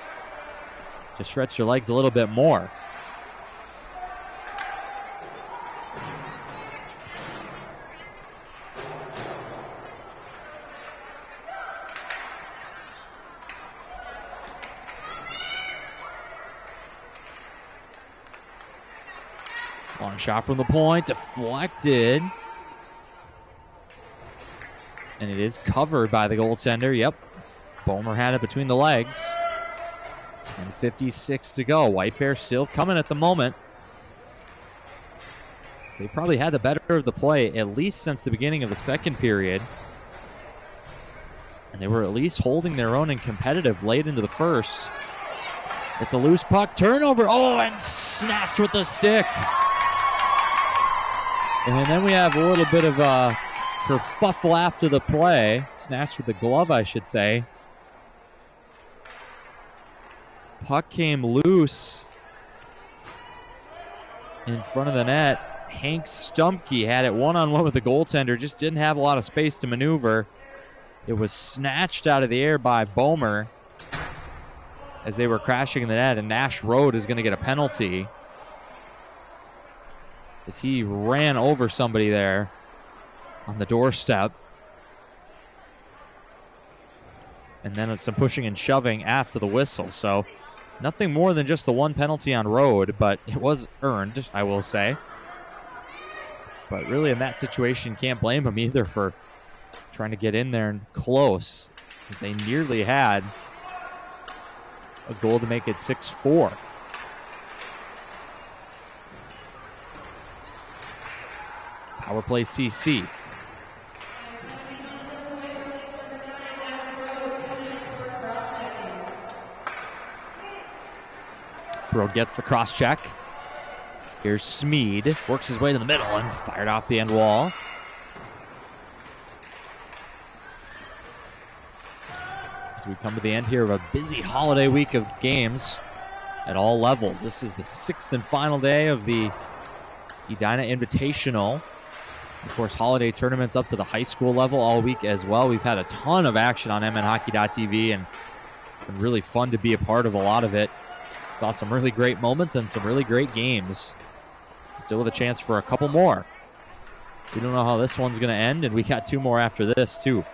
to stretch their legs a little bit more. Long shot from the point, deflected. And it is covered by the goaltender. Yep, Bomer had it between the legs. 10:56 to go. White Bear still coming at the moment. So they probably had the better of the play, at least since the beginning of the second period. And they were at least holding their own and competitive late into the first. It's a loose puck, turnover. Oh, and snatched with the stick. And then we have a little bit of a kerfuffle after the play. Snatched with the glove, I should say. Puck came loose in front of the net. Hank Stumpke had it one-on-one with the goaltender. Just didn't have a lot of space to maneuver. It was snatched out of the air by Bomer as they were crashing in the net. And Nash Road is going to get a penalty as he ran over somebody there on the doorstep. And then some pushing and shoving after the whistle. So nothing more than just the one penalty on Road, but it was earned, I will say. But really in that situation, can't blame him either for trying to get in there and close, because they nearly had a goal to make it 6-4. Power play CC. Road gets the cross check. Here's Smead. Works his way to the middle and fired off the end wall. As we come to the end here of a busy holiday week of games at all levels. This is the 6th and final day of the Edina Invitational. Of course, holiday tournaments up to the high school level all week as well. We've had a ton of action on mnhockey.tv, and it's been really fun to be a part of a lot of it. Saw some really great moments and some really great games. Still with a chance for a couple more. We don't know how this one's going to end, and we got 2 more after this, too.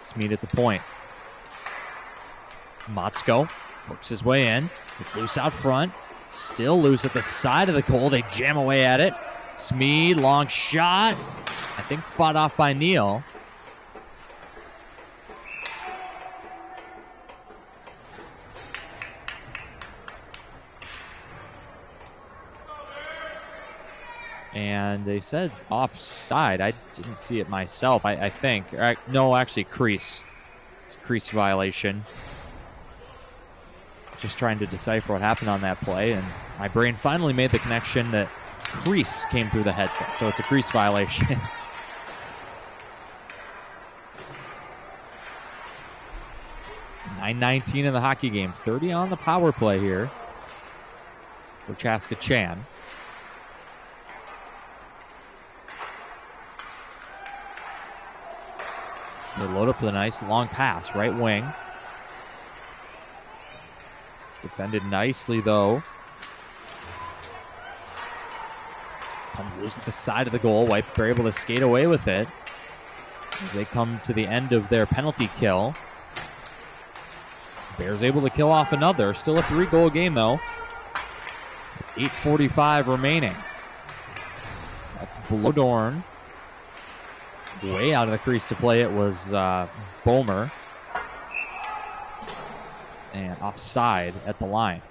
Smeed at the point. Motzko works his way in. It's loose out front. Still loose at the side of the goal. They jam away at it. Smeed, long shot. I think fought off by Neal. And they said offside. I didn't see it myself, I think. No, actually, crease. It's a crease violation. Just trying to decipher what happened on that play, and my brain finally made the connection that crease came through the headset, so it's a crease violation. .919 in the hockey game. 30 on the power play here for Chaska Chan. They load up for the nice long pass, right wing. It's defended nicely, though. Comes loose at the side of the goal. White are able to skate away with it as they come to the end of their penalty kill. Bears able to kill off another. Still a 3-goal game, though. 8:45 remaining. That's Blodorn. Way out of the crease to play it was Bomer. And offside at the line.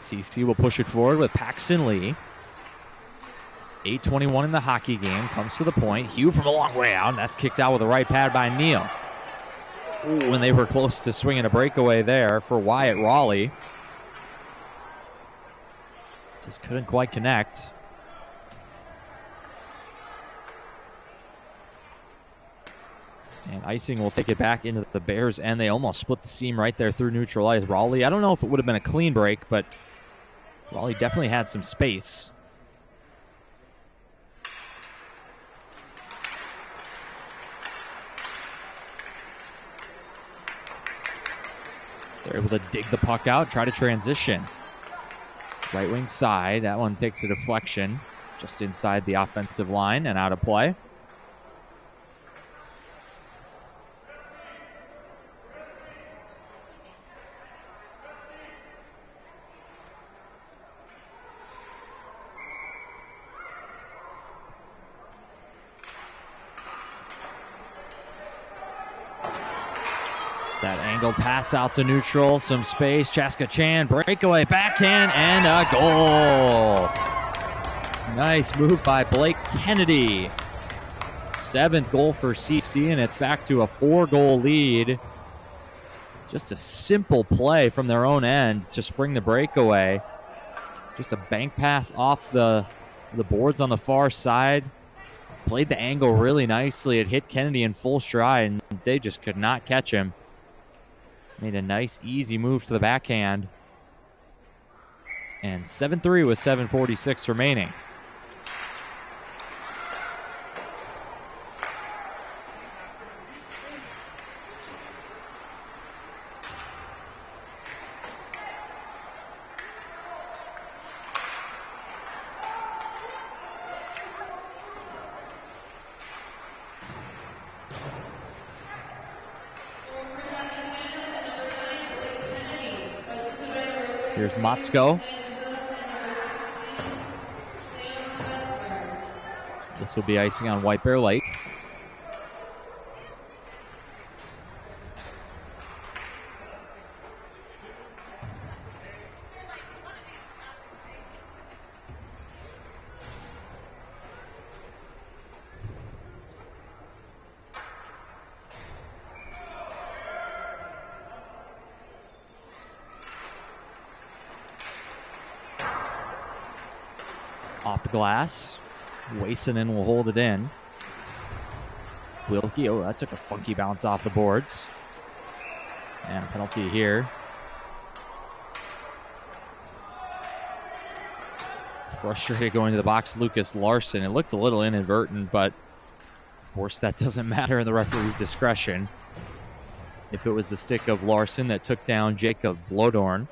CC will push it forward with Paxton Lee. 8:21 in the hockey game. Comes to the point. Hugh from a long way out. And that's kicked out with a right pad by Neal. Ooh, and they were close to swinging a breakaway there for Wyatt Raleigh. Just couldn't quite connect. And icing will take it back into the Bears, and they almost split the seam right there through neutral ice. Raleigh, I don't know if it would have been a clean break, but Raleigh definitely had some space. They're able to dig the puck out, try to transition. Right wing side, that one takes a deflection just inside the offensive line and out of play. That angled pass out to neutral, some space. Chaska Chan, breakaway, backhand, and a goal. Nice move by Blake Kennedy. 7th goal for CC, and it's back to a 4-goal lead. Just a simple play from their own end to spring the breakaway. Just a bank pass off the boards on the far side. Played the angle really nicely. It hit Kennedy in full stride, and they just could not catch him. Made a nice, easy move to the backhand. And 7-3 with 7:46 remaining. Here's Motzko. This will be icing on White Bear Lake. Off the glass. Waisinen will hold it in. Wilkie, oh, that took a funky bounce off the boards. And a penalty here. Frustrated going to the box, Lucas Larson. It looked a little inadvertent, but of course that doesn't matter in the referee's discretion. If it was the stick of Larson that took down Jacob Blodorn.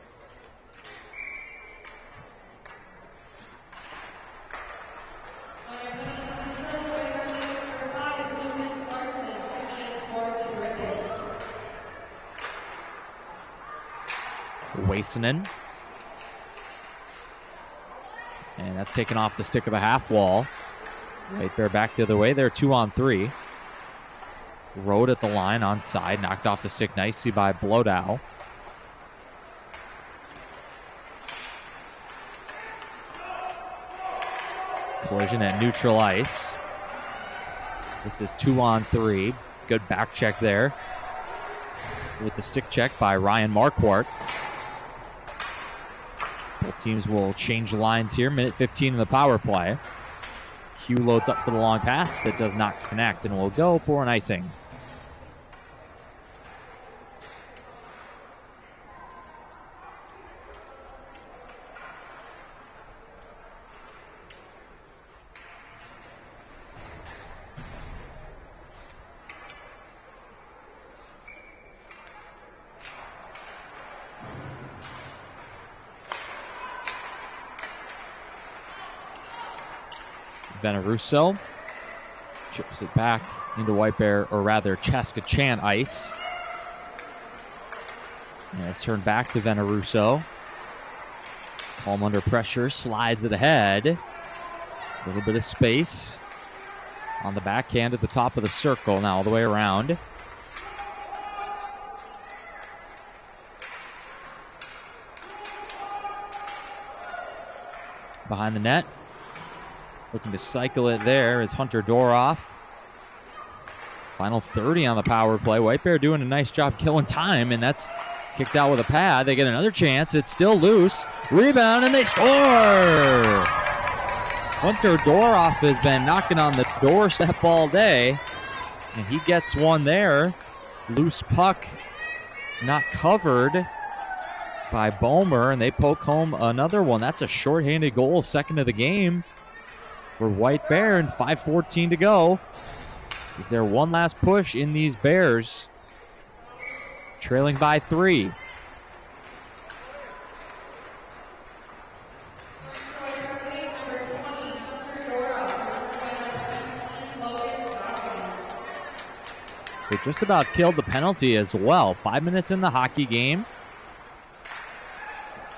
Waisinen. And that's taken off the stick of a half wall. White Bear back the other way. They're 2-on-3. Rode at the line onside. Knocked off the stick nicely by Blodow. Collision at neutral ice. This is 2-on-3. Good back check there. With the stick check by Ryan Marquardt. Both teams will change lines here. Minute 15 in the power play. Hugh loads up for the long pass that does not connect and will go for an icing. Veneruso chips it back into White Bear, or rather Chaskachan ice. And it's turned back to Veneruso. Calm under pressure, slides it ahead. A little bit of space on the backhand at the top of the circle, now all the way around. Behind the net. Looking to cycle it there is Hunter Doroff. Final 30 on the power play. White Bear doing a nice job killing time, and that's kicked out with a pad. They get another chance. It's still loose. Rebound, and they score! Hunter Doroff has been knocking on the doorstep all day, and he gets one there. Loose puck, not covered by Bomer, and they poke home another one. That's a shorthanded goal, second of the game for White Bear, and 5:14 to go. Is there one last push in these Bears? Trailing by 3. They just about killed the penalty as well. 5 minutes in the hockey game.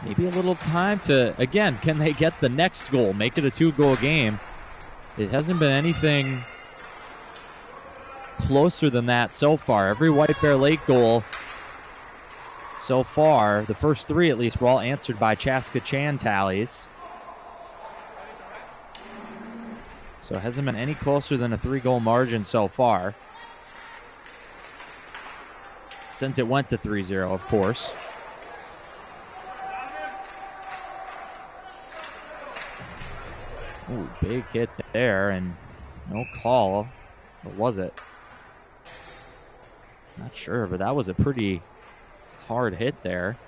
Maybe a little time to, again, can they get the next goal? Make it a 2-goal game. It hasn't been anything closer than that so far. Every White Bear Lake goal so far, the first 3 at least, were all answered by Chaskachan tallies. So it hasn't been any closer than a 3-goal margin so far. Since it went to 3-0, of course. Ooh, big hit there, and no call. Or was it? Not sure, but that was a pretty hard hit there.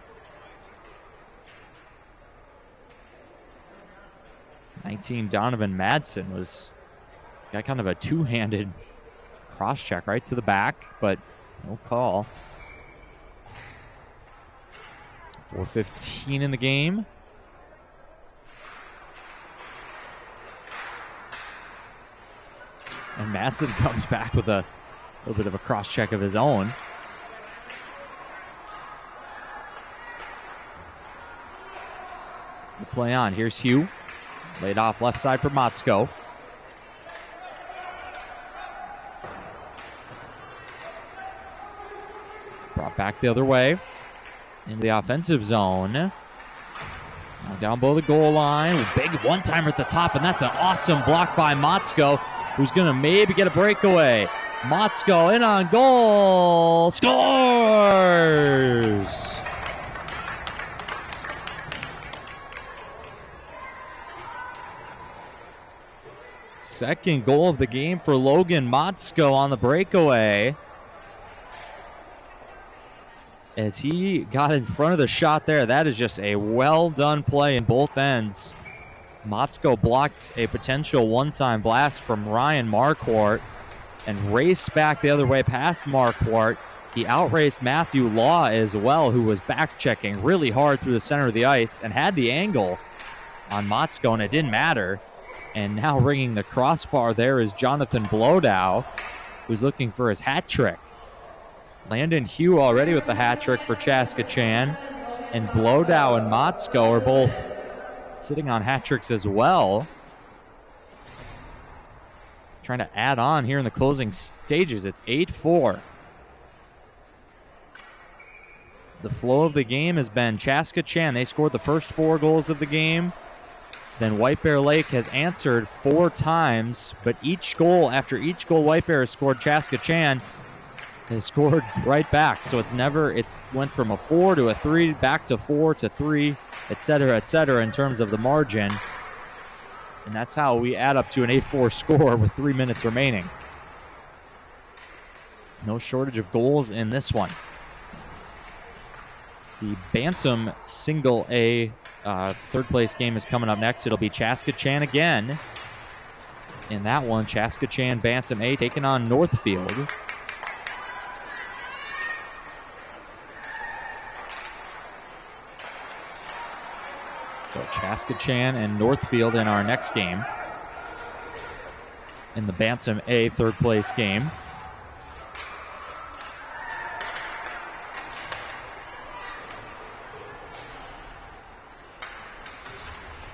19, Donovan Madsen got kind of a two-handed cross check right to the back, but no call. 4:15 in the game. And Madsen comes back with a little bit of a cross check of his own. The play on. Here's Hugh. Laid off left side for Motzko. Brought back the other way. Into the offensive zone. Now down below the goal line. Big one-timer at the top, and that's an awesome block by Motzko, who's going to maybe get a breakaway. Motzko in on goal. Scores! Second goal of the game for Logan Motzko on the breakaway. As he got in front of the shot there, that is just a well-done play in both ends. Motzko blocked a potential one-time blast from Ryan Marquardt and raced back the other way past Marquardt. He outraced Matthew Law as well, who was back-checking really hard through the center of the ice and had the angle on Motzko, and it didn't matter. And now ringing the crossbar there is Jonathan Blodow, who's looking for his hat trick. Landon Hugh already with the hat trick for Chaskatchan, and Blodow and Motzko are both sitting on hat tricks as well. Trying to add on here in the closing stages. It's 8-4. The flow of the game has been Chaskatchan. They scored the first 4 goals of the game. Then White Bear Lake has answered 4 times, but after each goal White Bear has scored, Chaskatchan has scored right back. So it's went from a 4 to a 3, back to 4 to 3, et cetera, in terms of the margin. And that's how we add up to an 8-4 score with 3 minutes remaining. No shortage of goals in this one. The Bantam Single A third place game is coming up next. It'll be Chaskatchan again. In that one, Chaskatchan Bantam A taking on Northfield. So Chaskatchan and Northfield in our next game. In the Bantam A third place game.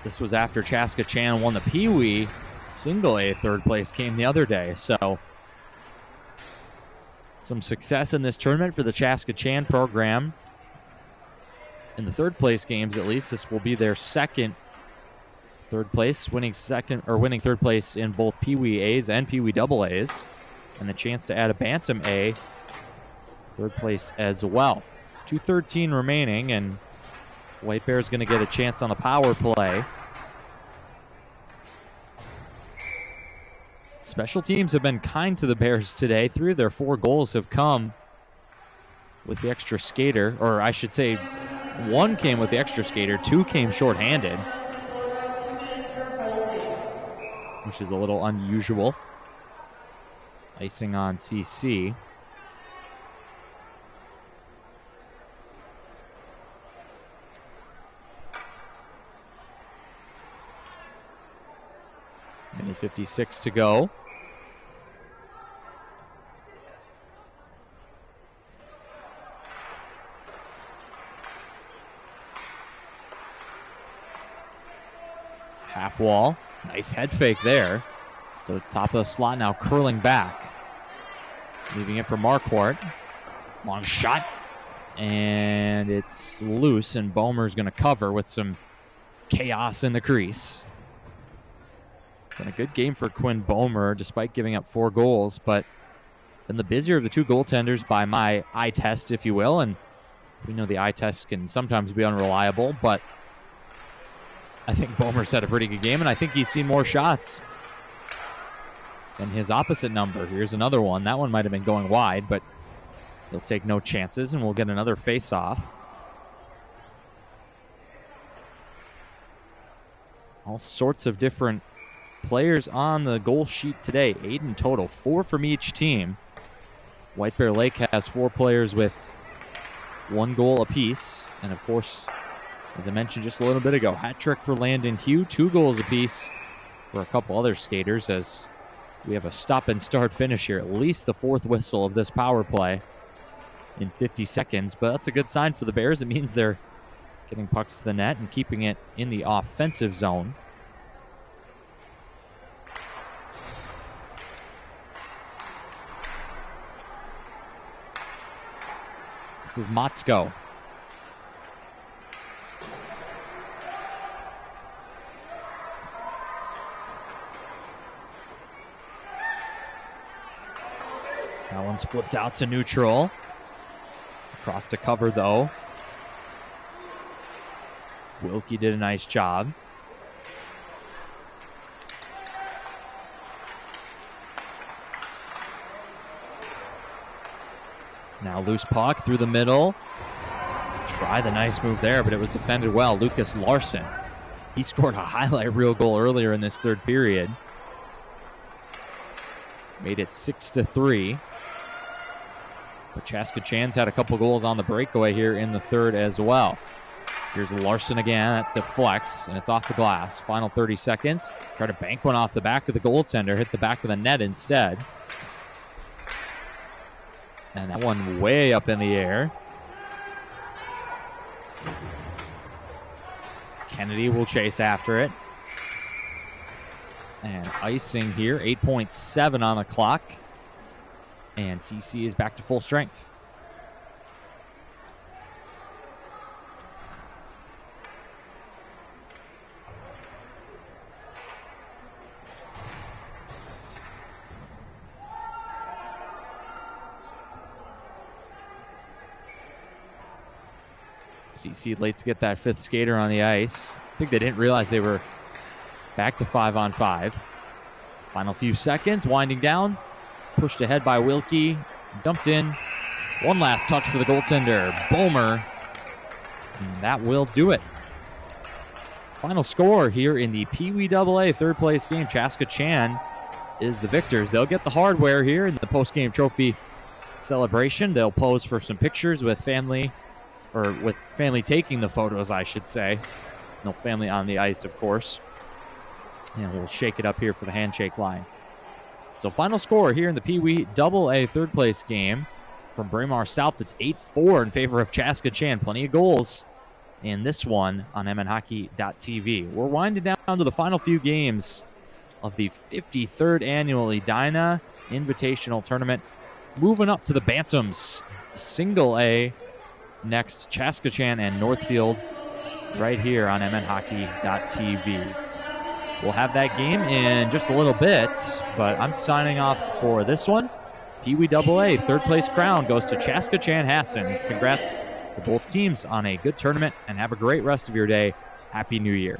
This was after Chaskatchan won the Pee Wee Single A third place game the other day. So some success in this tournament for the Chaskatchan program. In the third place games, at least, this will be their second third place, winning third place in both Pee Wee A's and Pee Wee Double A's, and the chance to add a Bantam A third place as well. 2:13 remaining, and White Bear's going to get a chance on the power play. Special teams have been kind to the Bears today. 3 of their 4 goals have come with the extra skater, or I should say 1 came with the extra skater, 2 came shorthanded, which is a little unusual. Icing on CC. Minute 56 to go. Half wall. Nice head fake there. So the top of the slot now curling back. Leaving it for Marquardt. Long shot. And it's loose, and Bomer's going to cover with some chaos in the crease. Been a good game for Quinn Bomer, despite giving up 4 goals, but been the busier of the 2 goaltenders by my eye test, if you will. And we know the eye test can sometimes be unreliable, but I think Bomer's had a pretty good game, and I think he's seen more shots than his opposite number. Here's another one. That one might have been going wide, but he'll take no chances, and we'll get another face-off. All sorts of different players on the goal sheet today. 8 in total, 4 from each team. White Bear Lake has 4 players with 1 goal apiece. And of course, as I mentioned just a little bit ago, hat trick for Landon Hugh, 2 goals apiece for a couple other skaters, as we have a stop and start finish here. At least the 4th whistle of this power play in 50 seconds. But that's a good sign for the Bears. It means they're getting pucks to the net and keeping it in the offensive zone. This is Motzko. That one's flipped out to neutral. Across to cover, though. Wilkie did a nice job. Now loose puck through the middle. Try the nice move there, but it was defended well. Lucas Larson. He scored a highlight reel goal earlier in this third period. Made it 6-3. But Chaska Chan's had a couple goals on the breakaway here in the third as well. Here's Larson again at the flex, and it's off the glass. Final 30 seconds. Try to bank one off the back of the goaltender. Hit the back of the net instead. And that one way up in the air. Kennedy will chase after it. And icing here, 8.7 on the clock. And CC is back to full strength. CC late to get that fifth skater on the ice. I think they didn't realize they were back to 5-on-5. Final few seconds, winding down. Pushed ahead by Wilkie. Dumped in. One last touch for the goaltender, Bomer. And that will do it. Final score here in the Pee Wee AA third place game. Chaska Chan is the victors. They'll get the hardware here in the post-game trophy celebration. They'll pose for some pictures with family, or with family taking the photos, I should say. No family on the ice, of course. And we'll shake it up here for the handshake line. So final score here in the Pee Wee AA third place game from Braemar South. It's 8-4 in favor of Chaska Chan. Plenty of goals in this one on mnhockey.tv. We're winding down to the final few games of the 53rd annual Edina Invitational Tournament. Moving up to the Bantams Single A next, Chaska Chan and Northfield right here on mnhockey.tv. We'll have that game in just a little bit, but I'm signing off for this one. Pee Wee AA third place crown goes to Chaska Chan Hassan. Congrats to both teams on a good tournament, and have a great rest of your day. Happy New Year.